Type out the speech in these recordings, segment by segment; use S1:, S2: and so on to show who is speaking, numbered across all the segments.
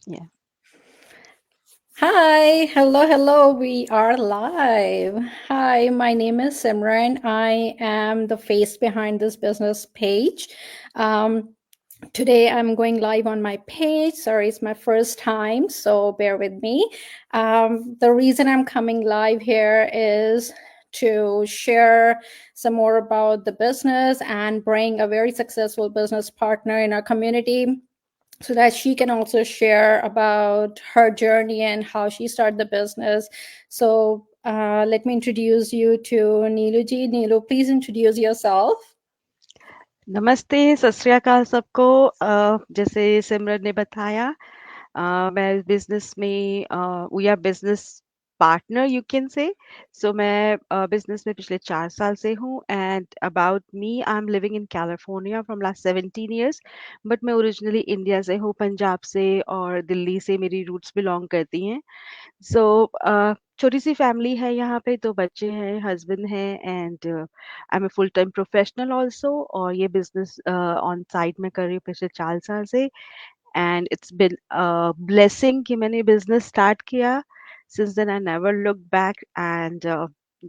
S1: Yeah.
S2: Hi, hello. We are live. Hi, my name is Simran. I am the face behind this business page. Um, Today I'm going live on my page. Sorry, it's my first time, so bear with me. The reason I'm coming live here is to share some more about the business and bring a very successful business partner in our community so that she can also share about her journey and how she started the business. So let me introduce you to Neelu ji. Neelu, please introduce yourself.
S1: नमस्ते, सत श्री अकाल सबको। जैसे सिमरन ने बताया, मैं business में we are business partner you can say. So मैं बिजनेस में पिछले 4 साल से हूँ। And about me, I am living in California from last 17 years। But मैं ओरिजिनली इंडिया से हूँ, पंजाब से और दिल्ली से मेरी रूट्स बिलोंग करती हैं। सो छोटी सी फैमिली है यहाँ पे, 2 बच्चे हैं, हस्बैंड है, and I am a full time professional also. और ये बिजनेस ऑन साइड में कर रही हूँ पिछले 4 साल से। एंड इट्स बिन ब्लेसिंग कि मैंने बिजनेस स्टार्ट किया। Since then I never look back. And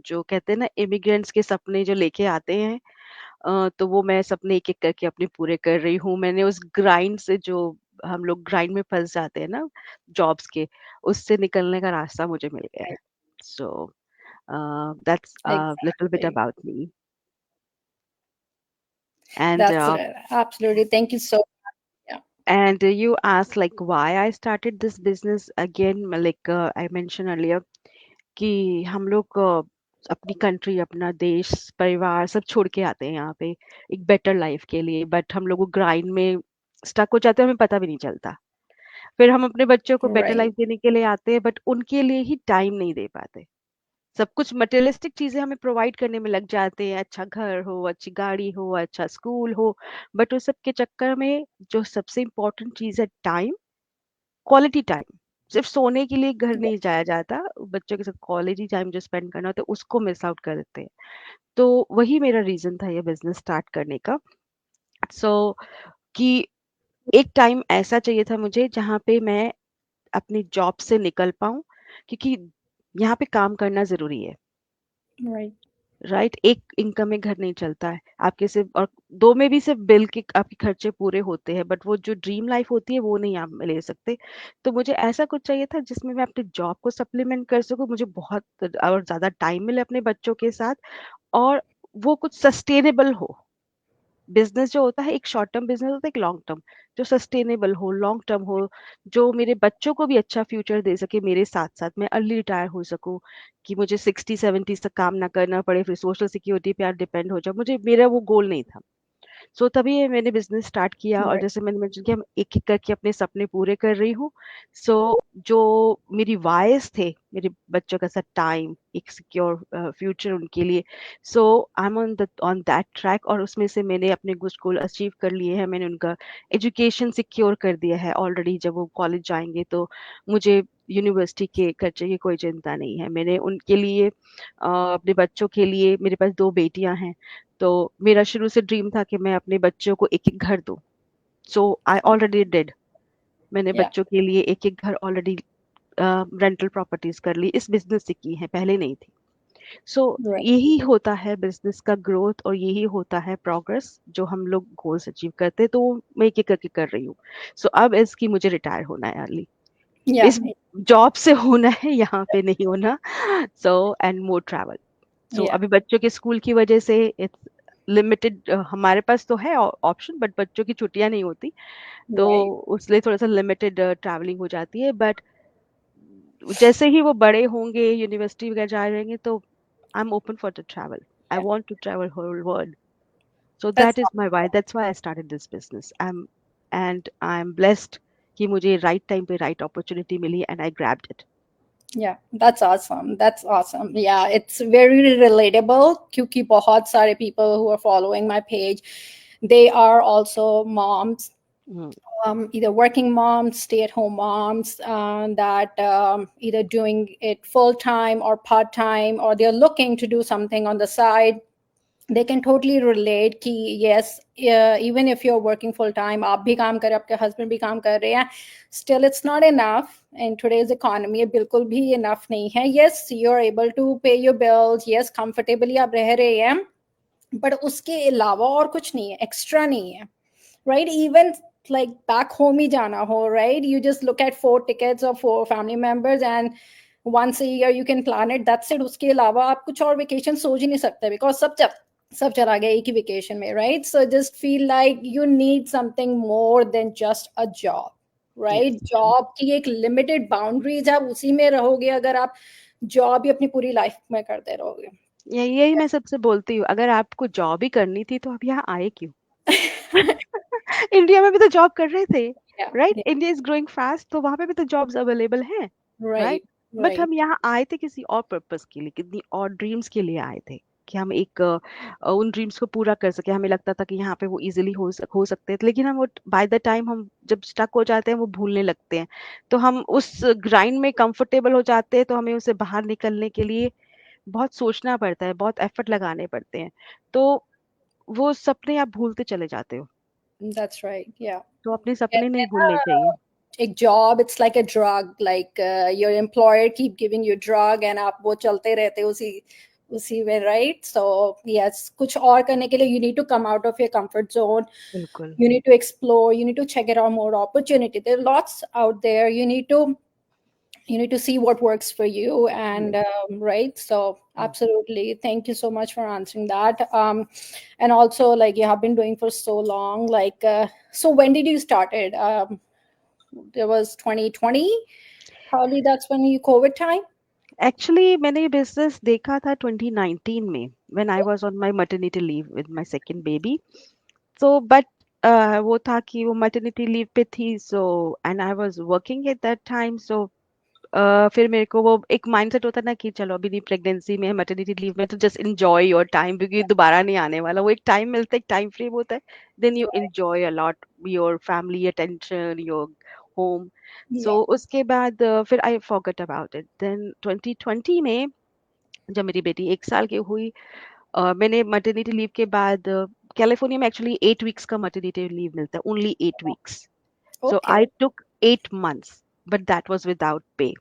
S1: जो कहते हैं ना, इमिग्रेंट्स के सपने जो लेके आते हैं, तो वो मैं सपने एक-एक करके अपने पूरे कर रही हूँ। मैंने उस ग्राइंड से, जो हम लोग ग्राइंड में फँस जाते हैं ना जॉब्स के, उससे निकलने का रास्ता मुझे मिल गया है। So that's little bit
S2: Exactly.
S1: About me. And
S2: That's right. Absolutely. Thank you so much. Yeah.
S1: and you asked like why I started this business again, like I mentioned earlier कि हम लोग अपनी कंट्री, अपना देश, परिवार सब छोड़ के आते हैं यहाँ पे एक बेटर लाइफ के लिए। बट हम लोग ग्राइंड में स्टक हो जाते हैं, हमें पता भी नहीं चलता। फिर हम अपने बच्चों को बेटर
S2: Right.
S1: लाइफ देने के लिए आते हैं, बट उनके लिए ही टाइम नहीं दे पाते। सब कुछ मटेरियलिस्टिक चीजें हमें प्रोवाइड करने में लग जाते हैं, अच्छा घर हो, अच्छी गाड़ी हो, अच्छा स्कूल हो। बट उस सब के चक्कर में जो सबसे इम्पोर्टेंट चीज है, टाइम, क्वालिटी टाइम। सिर्फ सोने के लिए घर नहीं जाया जाता, बच्चों के साथ क्वालिटी टाइम जो स्पेंड करना होता है उसको मिस आउट कर देते हैं। तो वही मेरा रीजन था ये बिजनेस स्टार्ट करने का। सो कि एक टाइम ऐसा चाहिए था मुझे जहाँ पे मैं अपनी जॉब से निकल पाऊं, क्योंकि यहाँ पे काम करना जरूरी है।
S2: Right.
S1: राइट, एक इनकम में घर नहीं चलता है आपके, सिर्फ और दो में भी सिर्फ बिल के आपके खर्चे पूरे होते हैं, बट वो जो ड्रीम लाइफ होती है वो नहीं आप ले सकते। तो मुझे ऐसा कुछ चाहिए था जिसमें मैं अपने जॉब को सप्लीमेंट कर सकूं, मुझे बहुत और ज्यादा टाइम मिले अपने बच्चों के साथ, और वो कुछ सस्टेनेबल हो। बिजनेस जो होता है, एक शॉर्ट टर्म बिजनेस होता है, एक लॉन्ग टर्म। जो सस्टेनेबल हो, लॉन्ग टर्म हो, जो मेरे बच्चों को भी अच्छा फ्यूचर दे सके, मेरे साथ साथ मैं अर्ली रिटायर हो सकूं, कि मुझे 60-70 तक काम ना करना पड़े, फिर सोशल सिक्योरिटी पे आप डिपेंड हो जाओ। मुझे, मेरा वो गोल नहीं था। सो तभी ये मैंने बिजनेस स्टार्ट किया, और
S2: Right.
S1: जैसे मैंने मेंशन किया, मैं एक एक करके अपने सपने पूरे कर रही हूँ। सो जो मेरी वाइज थे, मेरे बच्चों का साथ टाइम, एक सिक्योर फ्यूचर उनके लिए। So I am on that track, और उसमें से मैंने अपने कुछ गोल अचीव कर लिए हैं। मैंने उनका एजुकेशन सिक्योर कर दिया है ऑलरेडी। जब वो कॉलेज जाएंगे तो मुझे यूनिवर्सिटी के खर्चे की कोई चिंता नहीं है। मैंने उनके लिए अपने बच्चों के लिए, मेरे पास 2 बेटियां हैं, तो मेरा शुरू से ड्रीम था कि मैं अपने बच्चों को एक एक घर दूं। सो आई ऑलरेडी डिड। मैंने
S2: Yeah.
S1: बच्चों के लिए एक एक घर ऑलरेडी रेंटल प्रॉपर्टीज कर ली, इस बिजनेस से की है, पहले नहीं थी। सो
S2: Right.
S1: यही होता है बिजनेस का ग्रोथ, और यही होता है प्रोग्रेस, जो हम लोग गोल्स अचीव करते हैं। तो मैं एक एक करके कर रही हूँ। सो अब इसकी मुझे रिटायर होना है अर्ली,
S2: Yeah.
S1: इस जॉब से होना है, यहाँ पे नहीं होना। So and more travel. So
S2: Yeah.
S1: अभी बच्चों के स्कूल की वजह से इट्स लिमिटेड, हमारे पास तो है ऑप्शन, बट बच्चों की छुट्टियां नहीं होती, तो
S2: Right.
S1: उसलिए थोड़ा सा लिमिटेड ट्रैवलिंग हो जाती है। बट जैसे ही वो बड़े होंगे, यूनिवर्सिटी वगैरह जा रहेंगे, तो I am open for the travel. I
S2: Yeah.
S1: Want to travel whole world. So
S2: That's
S1: that is my why, that's why I started this business. I am blessed कि मुझे राइट टाइम पे right opportunity मिली, and I grabbed it.
S2: Yeah, that's awesome. That's awesome. Yeah, it's very relatable क्योंकि बहुत सारे people who are following my page, they are also moms, either working moms, stay-at-home moms, that either doing it full time or part time, or they're looking to do something on the side. they can totally relate कि yes, even if you're working full time, आप भी काम कर रहे हैं, आपके husband भी काम कर रहे हैं, still it's not enough in today's economy. बिल्कुल भी enough नहीं है. Yes, you're able to pay your bills, yes, comfortably आप रह रहे हैं, but उसके अलावा और कुछ नहीं है, extra नहीं है, right? Even like back home ही जाना हो, right? You just look at 4 tickets of 4 family members and once a year you can plan it, that's it. उसके अलावा आप कुछ और vacation सोच ही नहीं सकते because सब चला गया एक ही वेकेशन में, right? So just feel like you need something more than just a job,
S1: Yes,
S2: right?
S1: true.
S2: Job की एक लिमिटेड बाउंड्रीज है, आप उसी में रहोगे अगर आप जॉब ही अपनी पूरी लाइफ में करते रहोगे.
S1: यही मैं सबसे बोलती हूँ, अगर आपको जॉब ही करनी थी तो आप यहाँ आए क्यों? इंडिया में भी तो जॉब कर रहे थे,
S2: Yeah,
S1: right?
S2: yeah,
S1: India is growing fast, तो वहां पे भी तो जॉब्स अवेलेबल हैं, राइट?
S2: right,
S1: बट
S2: right,
S1: हम यहाँ आए थे किसी और पर्पस के लिए, कितनी और ड्रीम्स के लिए आए थे कि हम एक उन ड्रीम्स को पूरा कर सके। हमें लगता था कि यहाँ पे वो इजीली हो सकते थे, लेकिन हम वो बाय द टाइम हम जब स्टक हो जाते हैं वो भूलने लगते हैं। तो हम उस ग्राइंड में कंफर्टेबल हो जाते हैं, तो हमें उससे बाहर निकलने के लिए बहुत सोचना पड़ता है, बहुत एफर्ट लगाने पड़ते हैं। तो वो सपने आप भूलते चले जाते हो।
S2: that's right, yeah.
S1: तो अपने सपने
S2: कहते
S1: नहीं
S2: हैं
S1: भूलने चाहिए।
S2: ना, एक job it's like a drug, like your employer keep giving you drug and आप वो चलते रहते उसी उसी में, राइट? सो यस, कुछ और करने के लिए you need to come out of your comfort zone.
S1: बिल्कुल।
S2: You need to explore, you need to check it out, more opportunity, there are lots out there. You need to see what works for you, and
S1: Yes.
S2: right, so
S1: Mm.
S2: absolutely, thank you so much for answering that. And also, like, you have been doing for so long, like, so when did you started? There was 2020, probably that's when you COVID time.
S1: Actually मैंने ये business देखा था 2019 में, when I was on my maternity leave with my second baby. So but वो था कि वो maternity leave पे थी, so and I was working at that time. So फिर मेरे को वो एक माइंडसेट होता है ना कि चलो अभी नहीं, प्रेगनेंसी में मैटरनिटी लीव में तो जस्ट एंजॉय योर टाइम, क्योंकि दोबारा नहीं आने वाला। वो एक टाइम मिलता है, एक टाइम फ्रेम होता है, then you
S2: Right.
S1: Enjoy a lot your family attention, your home.
S2: Yeah.
S1: So उसके बाद फिर I forgot about it. Then 2020 में जब मेरी बेटी 1 साल की हुई, मैंने मैटरनिटी लीव के बाद कैलिफोर्निया में एक्चुअली 8 वीक्स का मैटरनिटी लीव मिलता है, only 8 weeks. So
S2: Okay.
S1: I took 8 months, but that was without pay.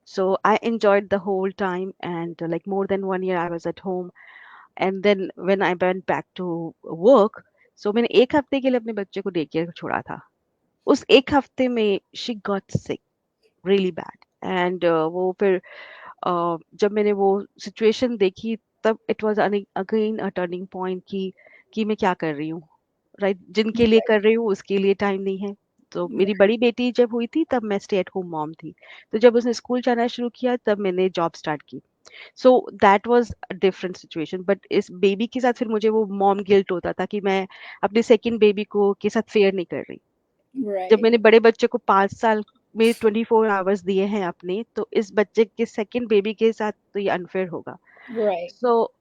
S1: So I enjoyed the whole time, and like more than 1 year I was at home. And then when I went back to work, so मैंने एक हफ्ते के लिए अपने बच्चे को day care छोड़ा था। उस एक हफ्ते में she got sick really bad, and वो फिर जब मैंने वो सिचुएशन देखी, तब it was again a turning point कि मैं क्या कर रही हूँ, राइट? जिनके लिए कर रही हूँ उसके लिए टाइम नहीं है। तो मेरी बड़ी बेटी जब हुई थी तब मैं स्टे एट होम मॉम थी। तो जब उसने स्कूल जाना शुरू किया तब मैंने जॉब स्टार्ट की। So that was a different situation, but इस बेबी के साथ फिर मुझे वो मॉम गिल्ट होता था कि मैं अपने सेकंड बेबी को के साथ फेयर नहीं कर रही। जब
S2: Right.
S1: मैंने बड़े बच्चे को 5 साल में 24 आवर्स दिए हैं अपने, तो इस बच्चे के सेकंड बेबी के साथ तो ये अनफेयर होगा।
S2: Right.
S1: सो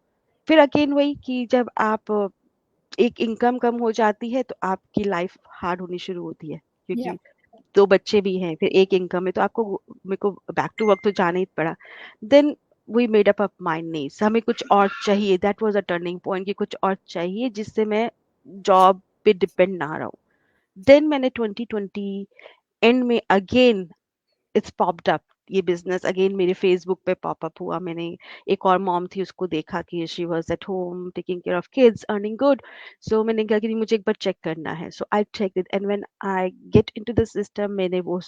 S1: फिर अगेन वही कि जब आप एक इनकम कम हो जाती है तो आपकी लाइफ हार्ड होनी शुरू होती है,
S2: Yeah.
S1: क्योंकि दो बच्चे भी हैं, फिर एक इनकम है, तो आपको मेरे को बैक टू वर्क तो जाना ही पड़ा। Then we made up mind, नहीं हमें कुछ और चाहिए। That was a turning point कि कुछ और चाहिए जिससे मैं जॉब पे डिपेंड ना रहूं। देन मैंने 2020 एंड में अगेन इट्स पॉप्ड अप, ये बिजनेस अगेन मेरे फेसबुक पे पॉपअप हुआ। मैंने एक और मॉम थी, उसको देखा कि she was at home taking care of kids, earning good. So मैंने कहा कि मुझे एक बार चेक करना है। So I check it, and when I get into the system, मैंने वो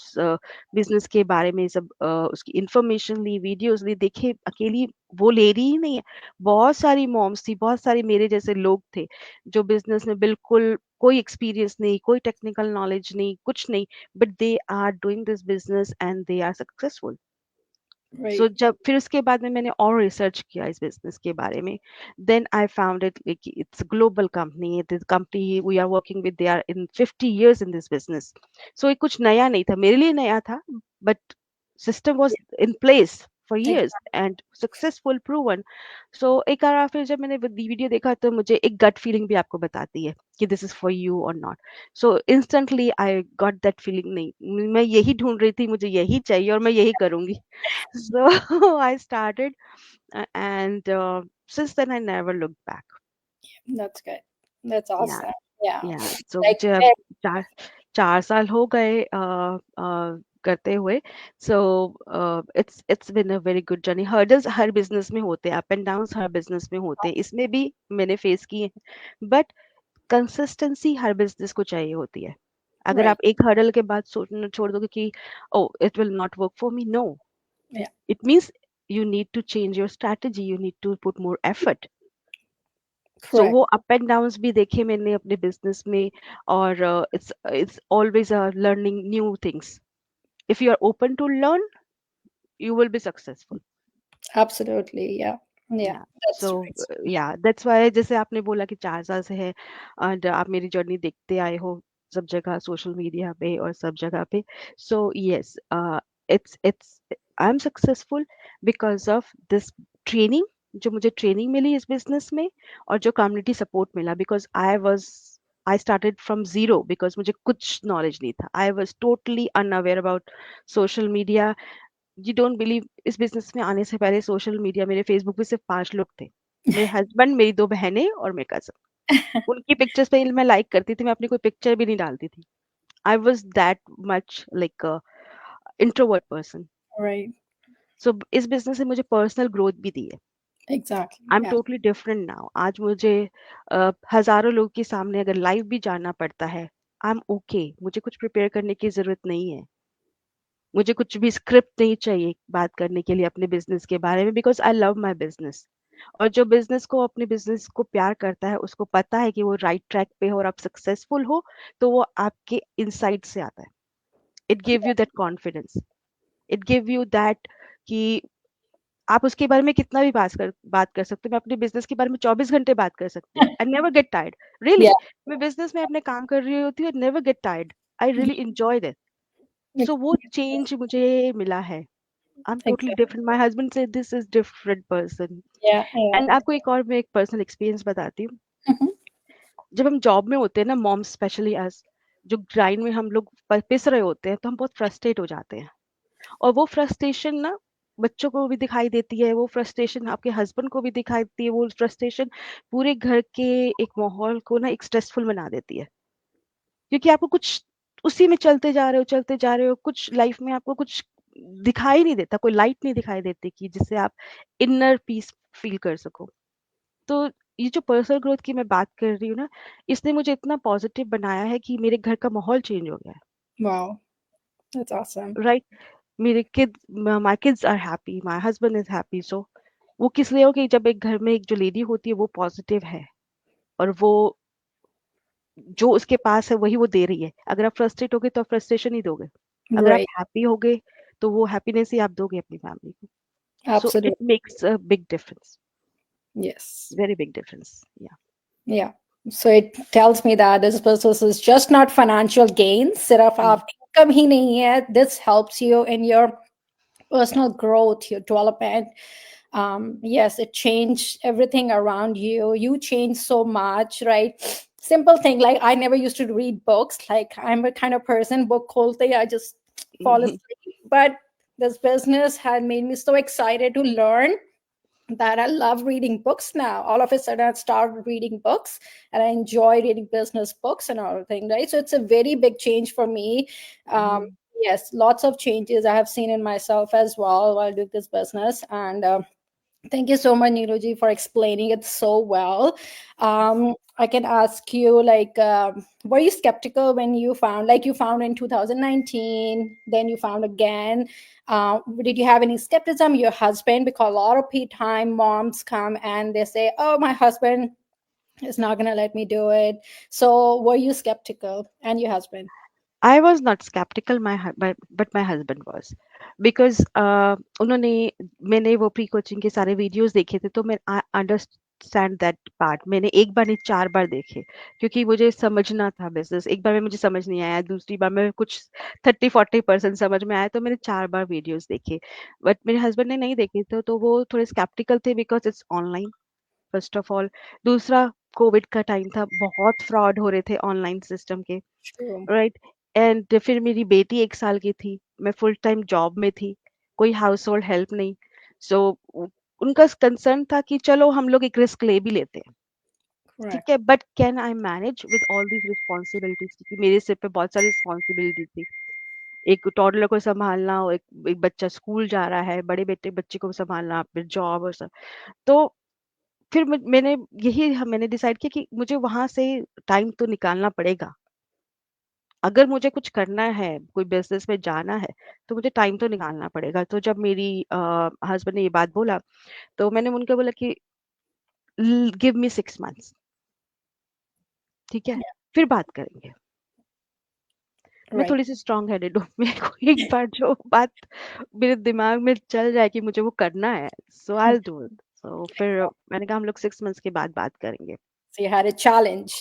S1: बिजनेस के बारे में सब उसकी इंफॉर्मेशन ली, वीडियोस ली, देखे। अकेली वो ले रही ही नहीं है, बहुत सारी मॉम्स थी, बहुत सारे मेरे जैसे लोग थे जो बिजनेस में बिल्कुल कोई एक्सपीरियंस नहीं, कोई टेक्निकल नॉलेज नहीं, कुछ नहीं, but they are doing this business and they are successful. So
S2: Right.
S1: जब फिर उसके बाद में मैंने और रिसर्च किया इस बिजनेस के बारे में, देन आई फाउंड इट कि it's global company, this company we are working with, they are in 50 years in this business. So ये कुछ नया नहीं था, मेरे लिए नया था, but system was in place for years
S2: Exactly.
S1: and successful proven। सो एक बार फिर जब मैंने वीडियो देखा तो मुझे एक गट फीलिंग भी आपको बताती है कि दिस इज फॉर यू और not. So instantly I got that feeling, नहीं मैं यही ढूंढ रही थी, मुझे यही चाहिए और मैं यही करूंगी। So I started, and since then I never looked back.
S2: That's good. That's
S1: या
S2: awesome. Yeah.
S1: या सो
S2: Like,
S1: मुझे अब
S2: eh,
S1: 4 4 साल हो गए करते हुए. So it's been a very good journey. Hurdles her business में होते हैं, up and downs her business में होते हैं, इसमें भी मैंने फेस किए हैं. बट कंसिस्टेंसी हर बिजनेस को चाहिए होती है. अगर
S2: right.
S1: आप एक हर्डल के बाद सोचना छोड़ दोगे कि oh it will not work for me, no,
S2: Yeah.
S1: It means you need to change your strategy, you need to put more effort. So
S2: Correct.
S1: वो अप एंड डाउन्स भी देखे मैंने अपने बिजनेस में. और it's always learning new things. If you are open to learn, you will be successful.
S2: Absolutely. Yeah. Yeah.
S1: Yeah so
S2: That's right.
S1: Yeah that's why जैसे आपने बोला कि 4 साल से है और आप मेरी जर्नी देखते आए हो सब जगह, सोशल मीडिया पे और सब जगह पे. So yes, it's I am successful because of this training, जो मुझे ट्रेनिंग मिली इस बिजनेस में, और जो कम्युनिटी सपोर्ट मिला. Because I started from zero, because मुझे कुछ नॉलेज नहीं था. I was totally unaware about social media. You don't believe, इस बिजनेस में आने से पहले सोशल मीडिया, मेरे फेसबुक पे सिर्फ 5 लोग थे. मेरे हस्बैंड, मेरी 2 बहनें और मेरे कजन. उनकी पिक्चर्स पे मैं लाइक करती थी, मैं अपनी कोई पिक्चर भी नहीं डालती थी. I was that much like introvert person.
S2: Right.
S1: सो इस बिजनेस ने मुझे पर्सनल ग्रोथ भी दी है.
S2: Exactly.
S1: I am
S2: Yeah.
S1: Totally different now. आज मुझे हजारों लोग के सामने अगर लाइव भी जाना पड़ता है, आई एम ओके. मुझे कुछ प्रिपेयर करने की जरूरत नहीं है. मुझे कुछ भी स्क्रिप्ट नहीं चाहिए बात करने के लिए अपने बिजनेस के बारे में, because I love my business. और जो बिजनेस को, अपने बिजनेस को प्यार करता है, उसको पता है कि वो राइट ट्रैक पे हो और आप सक्सेसफुल हो, तो वो आपके इनसाइड से आता है. It give you that confidence. It give you that कि आप उसके बारे में कितना भी बात कर सकते हो. मैं अपने बिजनेस के बारे में 24 घंटे बात कर सकती हूँ. I never get tired.
S2: Yeah.
S1: Really, मैं बिजनेस में अपने काम कर रही होती हूँ, never get tired. I really enjoy that.
S2: Yeah.
S1: सो वो चेंज मुझे मिला है. I'm totally
S2: Exactly.
S1: different. My husband said this is different person.
S2: Yeah. Yeah.
S1: And आपको एक और मैं एक पर्सनल एक्सपीरियंस बताती हूँ.
S2: Mhm.
S1: जब हम जॉब में होते हैं ना, मॉम स्पेशली अस, जो ग्राइंड में हम लोग पिस रहे होते हैं, तो हम बहुत फ्रस्ट्रेट हो जाते हैं. और वो फ्रस्ट्रेशन ना बच्चों को भी दिखाई देती है, वो फ्रस्ट्रेशन आपके हस्बैंड को भी दिखाई देती है, वो फ्रस्ट्रेशन पूरे घर के एक माहौल को ना एक स्ट्रेसफुल बना देती है. क्योंकि आपको कुछ उसी में चलते जा रहे हो, कुछ लाइफ में आपको कुछ दिखाई नहीं देता, कोई लाइट नहीं दिखाई देती कि जिससे आप इनर पीस फील कर सको. तो ये जो पर्सनल ग्रोथ की मैं बात कर रही हूँ ना, इसने मुझे इतना पॉजिटिव बनाया है कि मेरे घर का माहौल चेंज हो गया है.
S2: Wow. That's awesome.
S1: राइट. मेरे kids, my kids are happy, my husband is happy. So वो किस लिए हो कि जब एक घर में एक जो लेडी होती है वो पॉजिटिव है, और वो जो उसके पास है वही वो दे रही है. अगर आप फ्रस्ट्रेट होगे तो आप फ्रस्ट्रेशन ही दोगे. अगर आप
S2: Right.
S1: हैप्पी होगे तो वो हैप्पीनेस ही आप दोगे अपनी फैमिली को. So it
S2: Absolutely.
S1: Makes a big difference.
S2: Yes.
S1: Very big difference. या.
S2: Yeah. So it tells me that this business is just not financial gain. सिर्फ आप income ही नहीं है. This helps you in your personal growth, your development. Yes, it changed everything around you. You changed so much, right? Simple thing like I never used to read books. Like I'm a kind of person, book kholte, I just fall asleep. But this business had made me so excited to learn that I love reading books now. All of a sudden, I started reading books and I enjoy reading business books and all things, right? So it's a very big change for me. Yes, lots of changes I have seen in myself as well while doing this business. And thank you so much, Niruji, for explaining it so well. I can ask you, like, were you skeptical when you found, like, you found in 2019, then you found again? Did you have any skepticism? Your husband, because a lot of time moms come and they say, "Oh, my husband is not gonna let me do it." So, were you skeptical, and your husband?
S1: I was not skeptical, but my husband was. Because उन्होंने, मैंने वो pre coaching के सारे videos देखे थे, तो मैं understand that part. मैंने एक बार नहीं 4 बार देखे, क्योंकि मुझे समझना था बिजनेस. एक बार में मुझे समझ नहीं आया, दूसरी बार में कुछ 30-40% समझ में आया, तो मैंने 4 बार वीडियोस देखे. बट मेरे हस्बैंड ने नहीं देखे थे, तो वो थोड़े स्केप्टिकल थे, because it's online first of all. दूसरा, कोविड का टाइम था, बहुत फ्रॉड हो रहे थे ऑनलाइन सिस्टम के.
S2: True.
S1: राइट. एंड फिर मेरी बेटी 1 साल की थी, मैं फुल टाइम जॉब में थी, कोई हाउस होल्ड हेल्प नहीं. सो उनका कंसर्न था कि चलो हम लोग एक रिस्क ले भी लेते हैं.
S2: Correct.
S1: ठीक है, but can I manage with all these responsibilities, क्योंकि मेरे सिर पे बहुत सारी रिस्पॉन्सिबिलिटी थी। एक टॉडलर को संभालना, एक एक बच्चा स्कूल जा रहा है, बड़े बेटे बच्चे को संभालना, फिर जॉब और सब। तो फिर मैंने डिसाइड किया कि मुझे वहां से टाइम तो निकालना पड़ेगा। अगर मुझे कुछ करना है, कोई बिजनेस में जाना है, तो मुझे टाइम तो निकालना पड़ेगा। तो जब मेरी हस्बैंड ने ये बात बोला, तो मैंने उनको बोला कि गिव मी 6 मंथ्स, ठीक है,
S2: Yeah.
S1: फिर बात करेंगे। मैं
S2: Right.
S1: थोड़ी सी स्ट्रांग हेडेड हूँ। मेरे को एक बार जो बात मेरे दिमाग में चल जाए कि मुझे वो करना है, so I will do it. सो फिर मैंने कहा हम लोग 6 मंथ्स के बाद बात करेंगे।
S2: So you had a challenge.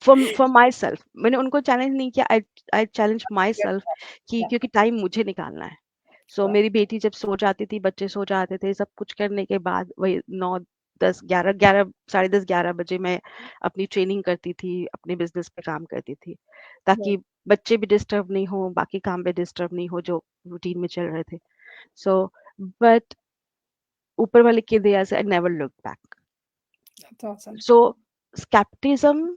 S1: For my self, मैंने उनको चैलेंज नहीं किया, I I challenge my
S2: Yep.
S1: Self कि
S2: Yeah.
S1: क्योंकि टाइम मुझे निकालना है। सो
S2: Correct.
S1: मेरी बेटी जब सो जाती थी, बच्चे सो जाते थे, सब कुछ करने के बाद वही 9, 10, 11, 11, साढ़े 10, 11 बजे मैं अपनी ट्रेनिंग करती थी, अपने बिजनेस पे काम करती थी,
S2: Right.
S1: ताकि बच्चे भी डिस्टर्ब नहीं हो, बाकी काम भी डिस्टर्ब नहीं हो जो रूटीन में चल रहे थे। सो बट ऊपर वाले की दया से आई never look back.
S2: That's awesome.
S1: So scepticism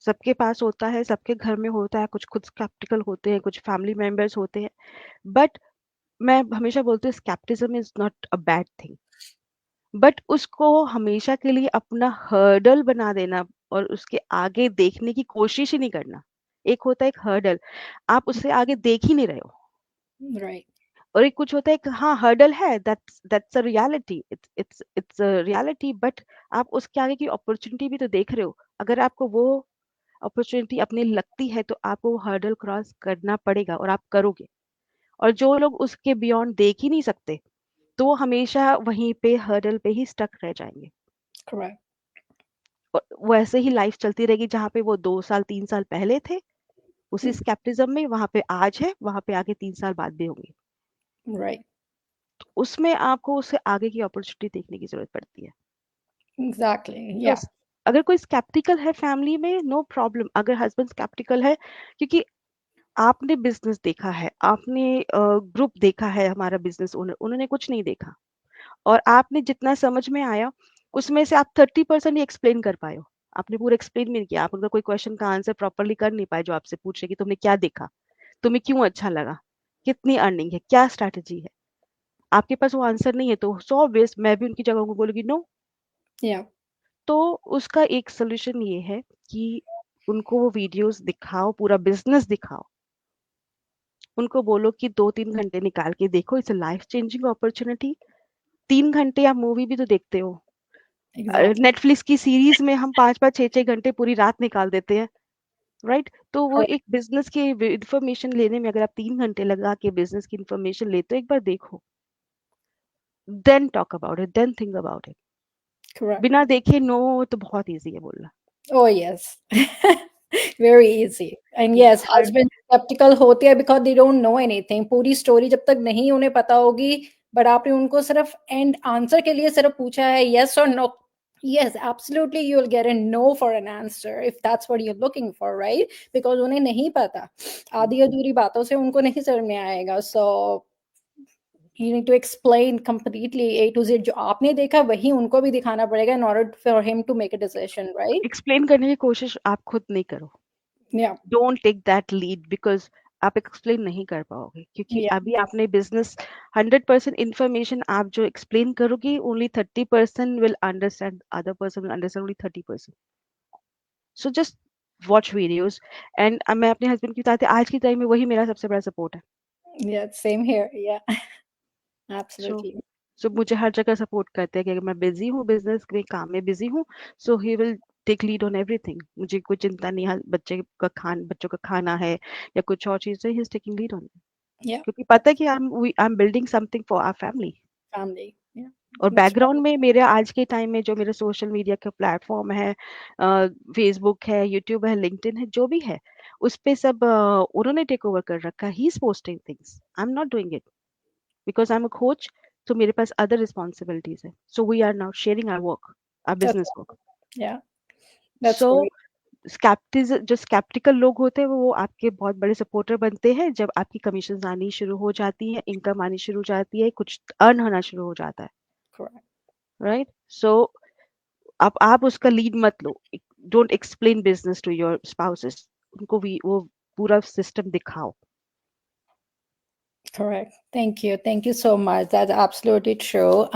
S1: सबके पास होता है, सबके घर में होता है, कुछ खुद स्केप्टिकल होते हैं, कुछ फैमिली मेंबर्स होते हैं, बट मैं हमेशा बोलती हूँ scepticism is not a bad thing, but उसको हमेशा के लिए अपना हर्डल बना देना और उसके आगे देखने की कोशिश ही नहीं करना। एक होता है एक हर्डल, आप उससे आगे देख ही नहीं रहे हो।
S2: Right.
S1: और एक कुछ होता है कि हाँ हर्डल है, that's a reality, it's a reality, but आप उसके आगे की अपॉर्चुनिटी भी तो देख रहे हो। अगर आपको वो अपॉर्चुनिटी अपनी लगती है तो आपको वो हर्डल क्रॉस करना पड़ेगा और आप करोगे। और जो लोग उसके बियॉन्ड देख ही नहीं सकते, तो वो हमेशा वहीं पे हर्डल पे ही स्टक रह जाएंगे।
S2: Correct.
S1: और वो ऐसे ही लाइफ चलती रहेगी, जहाँ पे वो 2 साल 3 साल पहले थे उसी स्केप्टिज्म में, वहां पे आज है, वहां पे आगे 3 साल बाद भी होंगे।
S2: Right.
S1: तो उसमें आपको उससे आगे की अपॉर्चुनिटी देखने की जरूरत पड़ती है।
S2: Exactly.
S1: तो
S2: Yeah.
S1: अगर कोई स्केप्टिकल है फैमिली में, नो प्रॉब्लम। अगर हस्बैंड स्केप्टिकल है, क्योंकि आपने बिजनेस देखा है, आपने ग्रुप देखा है, हमारा बिजनेस ओनर, उन्होंने कुछ नहीं देखा, और आपने जितना समझ में आया उसमें से आप 30% ही एक्सप्लेन कर पाए हो। आपने पूरा एक्सप्लेन भी नहीं किया, आप उनका कोई क्वेश्चन का आंसर प्रॉपरली कर नहीं पाए जो आपसे पूछे कि तुमने क्या देखा, तुम्हें क्यों अच्छा लगा, कितनी अर्निंग है, क्या स्ट्रैटेजी है। आपके पास वो आंसर नहीं है, तो सो ऑब्वियस मैं भी उनकी जगह को बोलूंगी नो।
S2: Yeah.
S1: तो उसका एक सोल्यूशन ये है कि उनको वो वीडियोस दिखाओ, पूरा बिजनेस दिखाओ, उनको बोलो कि 2-3 घंटे निकाल के देखो, it's a life changing opportunity. 3 घंटे आप मूवी भी तो देखते हो,
S2: Exactly.
S1: नेटफ्लिक्स की सीरीज में हम 5-5, 6-6 घंटे पूरी रात निकाल देते हैं, राइट? तो वो
S2: Correct.
S1: एक बिजनेस की इंफॉर्मेशन लेने में, अगर आप 3 घंटे लगा के बिजनेस की इंफॉर्मेशन लेते हो, एक बार देखो, then talk about it, then think about it.
S2: Correct.
S1: बिना देखे नो तो बहुत ईजी है बोलना।
S2: Oh, yes. Very easy. And
S1: कि
S2: yes,
S1: हर
S2: husband skeptical होते हैं because they don't know anything. पूरी story जब तक नहीं उन्हें पता होगी, but आपने उनको सिर्फ end answer के लिए सिर्फ पूछा है yes or no. Yes, absolutely, you will get a no for an answer if that's what you're looking for, right? Because उन्हें नहीं पता. आधी अधूरी बातों से उनको नहीं समझ में आएगा. So you need to explain completely A to Z. जो आपने देखा वही उनको भी दिखाना पड़ेगा in order for him to make a decision, right?
S1: Explain करने की कोशिश आप खुद नहीं करो,
S2: Yeah.
S1: Don't take that lead, because आप एक्सप्लेन नहीं कर पाओगे, क्योंकि
S2: Yeah.
S1: अभी आपने बिजनेस 100% इंफॉर्मेशन आप जो एक्सप्लेन करोगी, only 30% will understand, other person will understand only 30%। So just watch videos. And मैं अपने हस्बैंड की बताती, आज की टाइम में वही मेरा सबसे बड़ा सपोर्ट है।
S2: Yeah, same here. Yeah,
S1: so
S2: absolutely.
S1: सो मुझे हर जगह सपोर्ट करते हैं कि अगर मैं बिजी हूँ, बिजनेस के काम में बिजी हूँ, so he will take lead on everything. मुझे कोई चिंता नहीं है, बच्चों का खाना है या कुछ और चीज है, he is taking lead on,
S2: Yeah,
S1: क्योंकि पता है कि I am building something for our family.
S2: family. Yeah,
S1: और
S2: that's right.
S1: बैकग्राउंड में मेरे आज के टाइम में जो मेरे सोशल मीडिया का प्लेटफॉर्म है, फेसबुक है, यूट्यूब है, लिंक्डइन है, जो भी है, उस पे सब उन्होंने टेक ओवर कर रखा है। He is posting things, I am not doing it, because I am a coach. तो मेरे पास अदर रिस्पॉन्सिबिलिटीज है, so we are now sharing our work, our
S2: That's
S1: business work.
S2: yeah, that's
S1: so
S2: great.
S1: जो skeptical लोग होते हैं वो आपके बहुत बड़े सपोर्टर बनते हैं जब आपकी कमीशन आनी शुरू हो जाती है, इनकम आनी शुरू हो जाती है, कुछ अर्न होना शुरू हो जाता है,
S2: Correct.
S1: राइट? सो आप उसका लीड मत लो। Don't explain business to your spouses, उनको भी वो पूरा सिस्टम दिखाओ।
S2: Correct. Thank you. Thank you so much. That's absolutely true.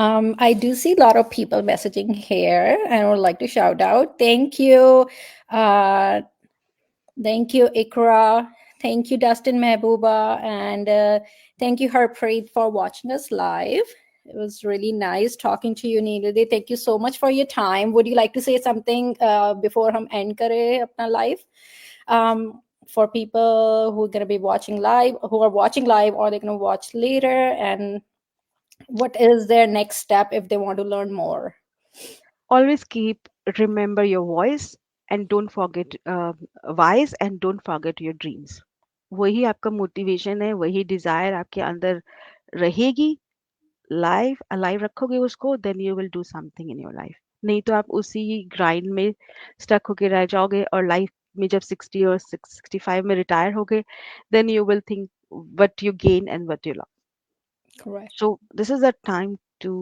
S2: I do see a lot of people messaging here, and I would like to shout out. Thank you. Uh, Thank you, Ikra. Thank you, Dustin Mehbooba. And thank you, Harpreet, for watching us live. It was really nice talking to you, Neeludi. Thank you so much for your time. Would you like to say something before hum end kare apna live? For people who are going to be watching live, who are watching live, or they're going to watch later, and what is their next step if they want to learn more?
S1: Always keep remember your voice and don't forget wise and don't forget your dreams। वही आपका motivation है, वही Dzire आपके अंदर रहेगी। Life alive रखोगे उसको, then you will do something in your life. नहीं तो आप उसी ग्राइंड में स्टक होके रह जाओगे, और लाइफ में जब 60 और 65 में रिटायर होगे, then you will think what you gain and what you loss.
S2: Correct.
S1: So this is a time to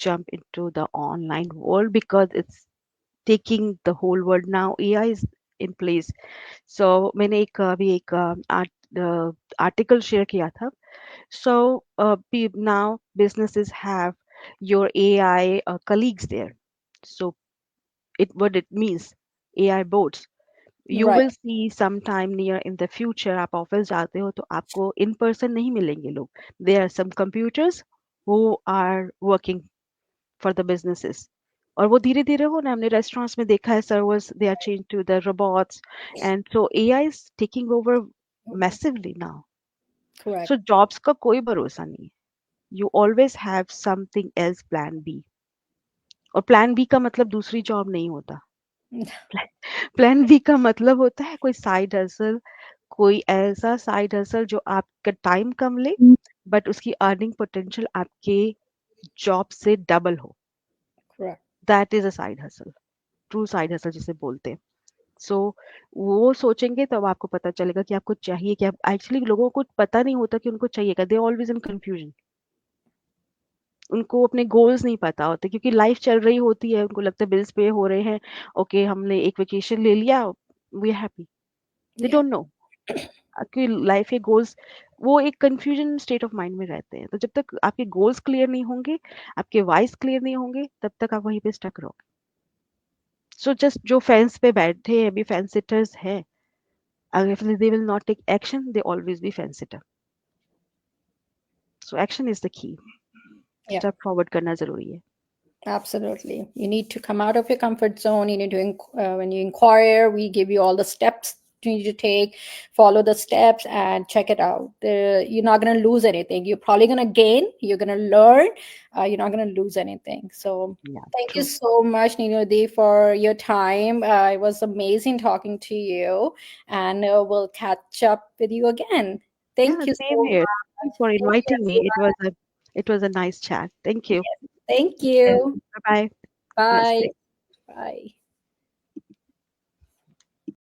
S1: jump into the online world because it's taking the whole world now। AI is in place। So मैंने एक अभी एक article share किया था। So now businesses have your AI colleagues there। So it what it means, AI bots। You
S2: Right.
S1: will see sometime near in the future, आप office जाते हो तो आपको इन पर्सन नहीं मिलेंगे लोग। There are some computers who are working for the businesses। और वो धीरे धीरे हो ना, हमने रेस्टोरेंट्स में देखा है, servers they are change to the robots, and so AI is taking over massively now. So
S2: Correct.
S1: Jobs का कोई भरोसा नहीं है। You always have something else, plan B. और प्लान बी का मतलब दूसरी जॉब नहीं होता। प्लान बी का मतलब होता है कोई साइड हसल, कोई ऐसा साइड हसल जो आपका टाइम कम ले, बट उसकी अर्निंग पोटेंशियल आपके जॉब से डबल हो।
S2: Correct.
S1: That is a side hustle, true side hustle जिसे बोलते हैं। सो वो सोचेंगे तब आपको पता चलेगा कि आपको चाहिए क्या। एक्चुअली लोगों को पता नहीं होता कि उनको चाहिए क्या। They always in confusion. उनको अपने गोल्स नहीं पता होते, क्योंकि लाइफ चल रही होती है, उनको लगता है बिल्स पे हो रहे हैं, ओके हमने एक वेकेशन ले लिया, we are happy. They
S2: Yeah.
S1: Don't know कि लाइफ के गोल्स। वो एक कंफ्यूजन स्टेट ऑफ माइंड में रहते हैं। तो जब तक आपके गोल्स क्लियर नहीं होंगे, आपके वाइज क्लियर नहीं होंगे, तब तक आप वहीं पे स्टक रहोगे। सो जस्ट जो फेंस पे बैठे हैं, अभी फेंस सिटर्स हैं, if they will not take action, they always be fence sitter। So action is the key।
S2: Yeah.
S1: Step forward करना जरूरी है।
S2: Absolutely. You need to come out of your comfort zone. You need to, when you inquire, we give you all the steps you need to take, follow the steps and check it out. You're not going to lose anything. You're probably going to gain, you're going to learn, you're not going to lose anything. So
S1: Yeah,
S2: thank you
S1: true।
S2: so much, Ninodi, for your time. It was amazing talking to you, and we'll catch up with you again.
S1: Yeah,
S2: Thank you
S1: same
S2: so
S1: here।
S2: much.
S1: Thanks for
S2: Thank you,
S1: inviting me।
S2: everyone.
S1: It was a nice chat। Thank you।
S2: Yes. Thank
S1: Bye
S2: you.
S1: bye।
S2: Bye.
S1: Namaste।
S2: Bye.